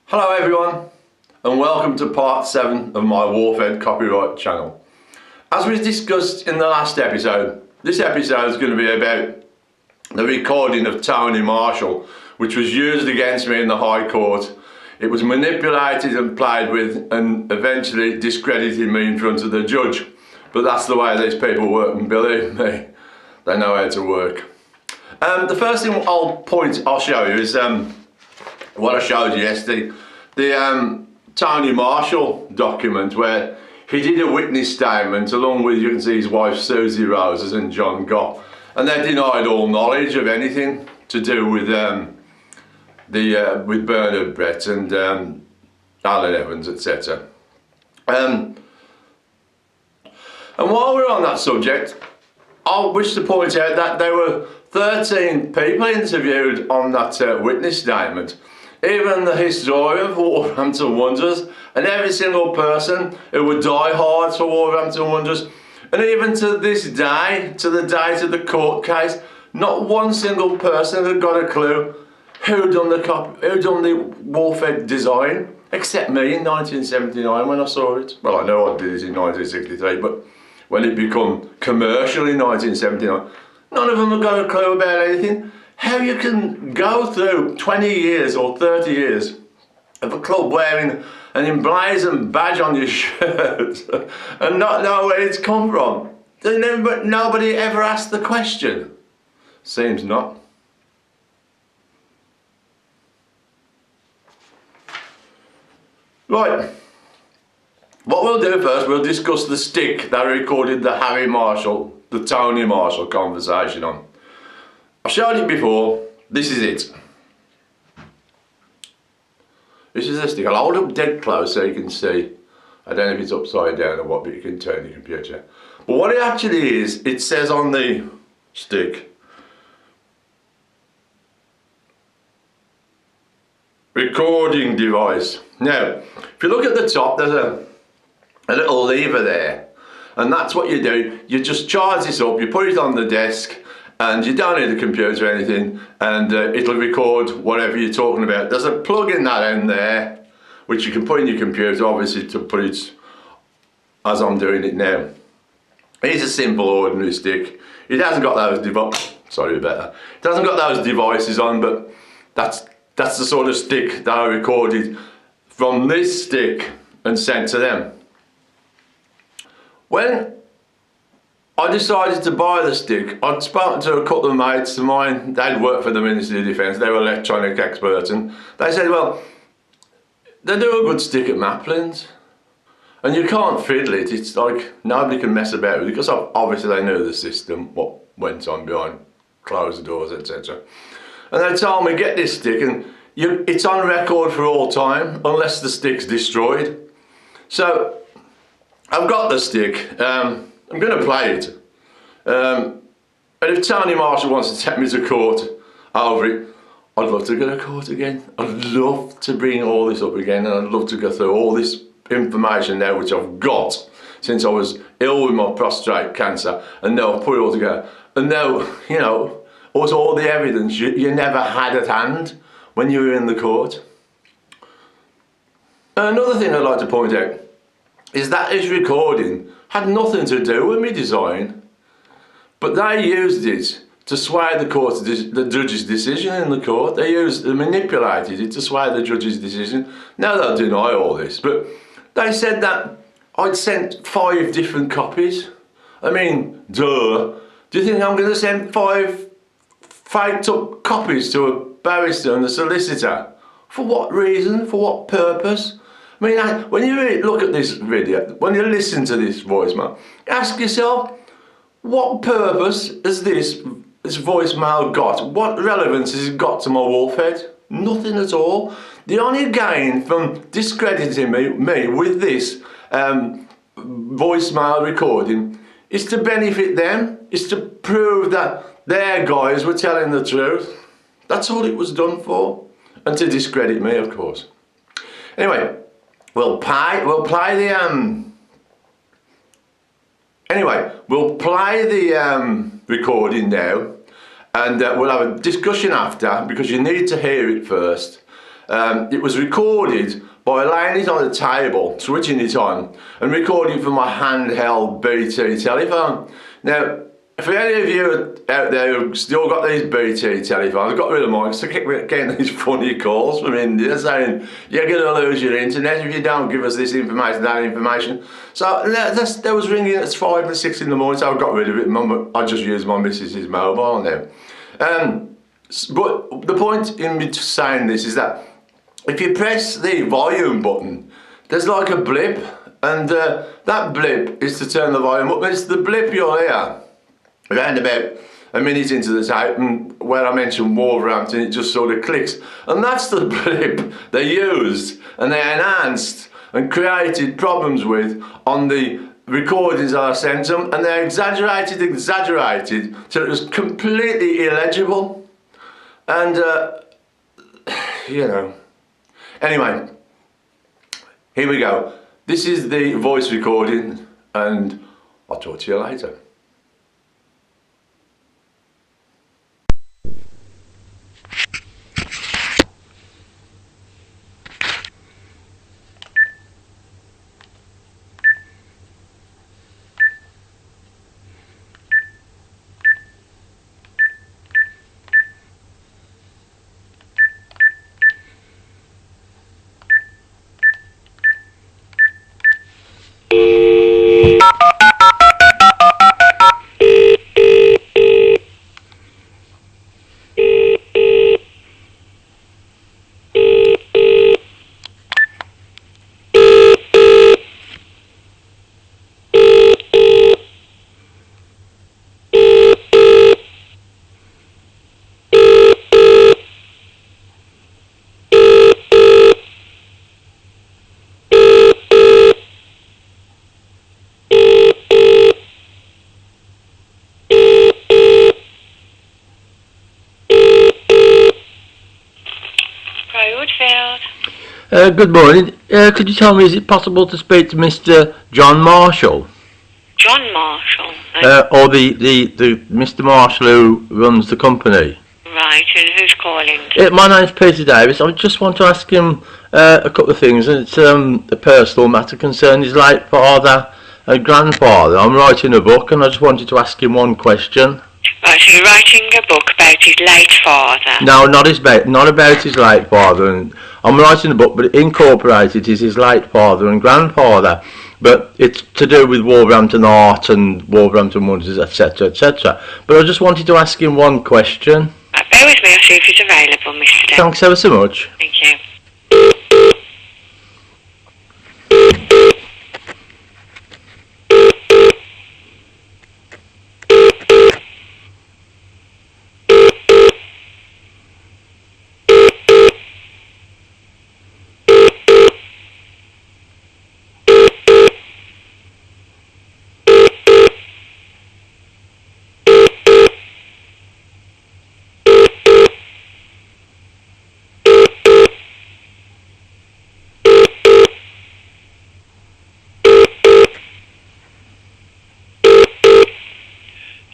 Hello everyone, and welcome to part 7 of my Wharfhead copyright channel. As we discussed in the last episode, this episode is going to be about the recording of Tony Marshall, which was used against me in the High Court. It was manipulated and played with and eventually discredited me in front of the judge. But that's the way these people work, and believe me, they know how to work. The first thing I'll show you is what I showed you yesterday, the Tony Marshall document where he did a witness statement along with, you can see, his wife Susie Roses and John Goff, and they denied all knowledge of anything to do with with Bernard Brett and Alan Evans, etc. And while we're on that subject, I wish to point out that there were 13 people interviewed on that witness statement. Even the historian for Wolverhampton Wanderers, and every single person who were diehards for Wolverhampton Wanderers, and even to this day, to the date of the court case, not one single person had got a clue who done the Wharfhead design, except me in 1979 when I saw it. Well, I know I did it in 1963, but when it became commercial in 1979, none of them had got a clue about anything. How you can go through 20 years or 30 years of a club wearing an emblazoned badge on your shirt and not know where it's come from? Nobody ever asked the question. Seems not. Right, what we'll do first, we'll discuss the stick that I recorded the the Tony Marshall conversation on. I've shown it before. This is it. This is the stick. I'll hold up dead close so you can see. I don't know if it's upside down or what, but you can turn the computer. But what it actually is, it says on the stick, recording device. Now, if you look at the top, there's a little lever there, and that's what you do. You just charge this up, you put it on the desk, and you don't need a computer or anything, and it'll record whatever you're talking about. There's a plug in that end there, which you can put in your computer, obviously, to put it as I'm doing it now. It's a simple, ordinary stick. It hasn't got those It hasn't got those devices on, but that's the sort of stick that I recorded from this stick and sent to them. When I decided to buy the stick, I'd spoken to a couple of mates of mine. They'd worked for the Ministry of Defence. They were electronic experts, and they said, well, they do a good stick at Maplins, and you can't fiddle it. It's like nobody can mess about with it, because obviously they knew the system, what went on behind closed doors, etc. And they told me, get this stick, and it's on record for all time, unless the stick's destroyed. So I've got the stick. I'm going to play it. And if Tony Marshall wants to take me to court over it, I'd love to go to court again. I'd love to bring all this up again, and I'd love to go through all this information now, which I've got since I was ill with my prostate cancer, and now I've put it all together. And now, you know, also all the evidence you never had at hand when you were in the court. Another thing I'd like to point out is that this recording had nothing to do with me design, but they used it to sway the judge's decision in the court. They manipulated it to sway the judge's decision. Now they'll deny all this, but they said that I'd sent 5 different copies. I mean, duh. Do you think I'm going to send 5 faked up copies to a barrister and a solicitor? For what reason? For what purpose? I mean, when you look at this video, when you listen to this voicemail, ask yourself, what purpose has this voicemail got? What relevance has it got to my Wharfhead? Nothing at all. The only gain from discrediting me with this voicemail recording is to benefit them, is to prove that their guys were telling the truth. That's all it was done for. And to discredit me, of course. Anyway, we'll play the recording now, and we'll have a discussion after, because you need to hear it first. It was recorded by laying it on the table, switching it on, and recording from my handheld BT telephone. Now, for any of you out there who've still got these BT telephones, I've got rid of mine because I keep getting these funny calls from India saying, you're going to lose your internet if you don't give us this information, that information. So that was ringing at 5 and 6 in the morning, so I got rid of it. I just use my missus's mobile now. But the point in me saying this is that if you press the volume button, there's like a blip, and that blip is to turn the volume up. It's the blip you'll hear around about a minute into the tape, and where I mentioned Wolverhampton, it just sort of clicks. And that's the blip they used and they enhanced and created problems with on the recordings I sent them, and they exaggerated till it was completely illegible. And, you know. Anyway, here we go. This is the voice recording, and I'll talk to you later. Good morning. Could you tell me, is it possible to speak to Mr. John Marshall? John Marshall? Or the Mr. Marshall who runs the company? Right, and who's calling? My name's Peter Davis. I just want to ask him a couple of things. It's a personal matter concerning his late father and grandfather. I'm writing a book and I just wanted to ask him one question. Right, so you're writing a book about his late father? No, not about his late father. And I'm writing a book, but incorporated is his late father and grandfather. But it's to do with Wolverhampton art and Wolverhampton wonders, etc., etc. But I just wanted to ask him one question. Bear with me, I'll see if he's available, Mr. Dale. Thanks ever so much. Thank you.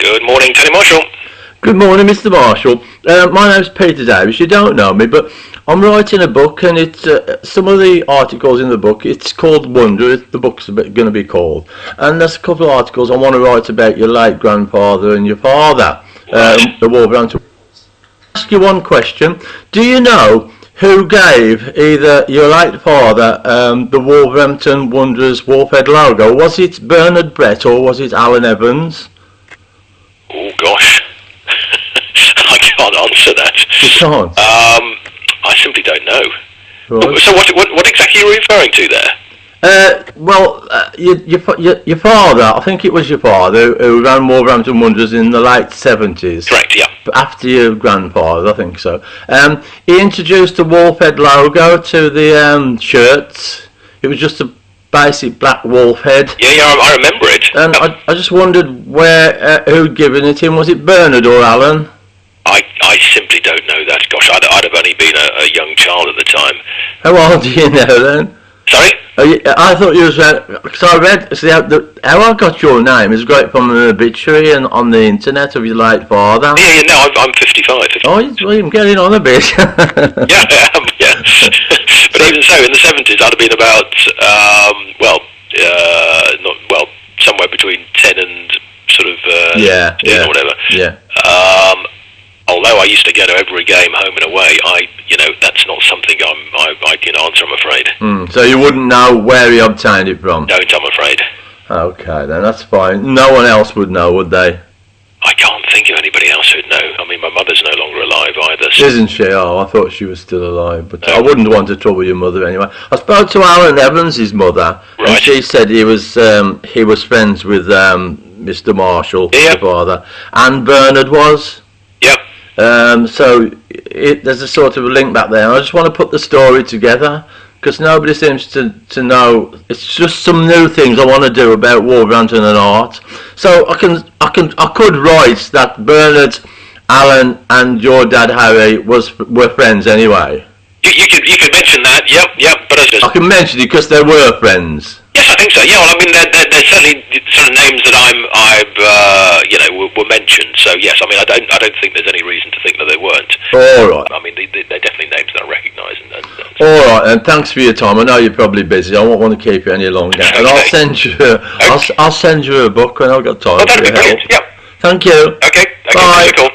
Good morning, Tony Marshall. Good morning, Mr. Marshall. My name's Peter Davis. You don't know me, but I'm writing a book, and it's some of the articles in the book. It's called Wonder. The book's going to be called, and there's a couple of articles I want to write about your late grandfather and your father, the Wolverhampton. I'll ask you one question. Do you know who gave either your late father the Wolverhampton Wanderers Wolfhead logo? Was it Bernard Brett or was it Alan Evans? Oh gosh, I can't answer that. You can't? I simply don't know. Right. So what exactly are you referring to there? Your father, I think it was your father who ran Wolverhampton Wanderers in the late 70s. Correct, yeah. But after your grandfather, I think so. He introduced the Wolfhead logo to the shirts. It was just a basic black wolf head. Yeah, I remember it. And I just wondered who'd given it him. Was it Bernard or Alan? I simply don't know that. Gosh, I'd have only been a young child at the time. How old do you know then? Sorry? I thought you was because I read how I got your name is great from an obituary and on the internet of your late father. Yeah, no, I'm 55. Oh, well, you're getting on a bit. Yeah, I am, yeah. But even so, in the 70s, I'd have been about, somewhere between 10 and sort of 16 or whatever. Yeah. Although I used to go to every game home and away, that's not something I can answer, I'm afraid. So you wouldn't know where he obtained it from? Don't, I'm afraid. Okay, then that's fine. No one else would know, would they? I can't think of anybody else who'd know. I mean, my mother's no longer alive either. So. Isn't she? Oh, I thought she was still alive. But No. I wouldn't want to trouble your mother anyway. I spoke to Alan Evans, his mother, and Right. she said he was friends with Mr. Marshall, Yeah. the father, and Bernard was. Yep. So there's a sort of a link back there. I just want to put the story together because nobody seems to know. It's just some new things I want to do about Wolverhampton and art. So I could write that Bernard, Alan, and your dad Harry were friends anyway. You could mention that. Yep. But as I can mention it because they were friends. yes, I think so. Yeah, well, I mean, there's certainly sort of names that were mentioned. So yes, I mean, I don't think there's any reason to think that they weren't. All right. I mean, they're definitely names that I recognise. All right, and thanks for your time. I know you're probably busy. I won't want to keep you any longer. And I'll Okay. send you. I'll send you a book when I've got time. Oh, that'd for be your help. brilliant. Yep. Thank you. Okay. Bye. Cool.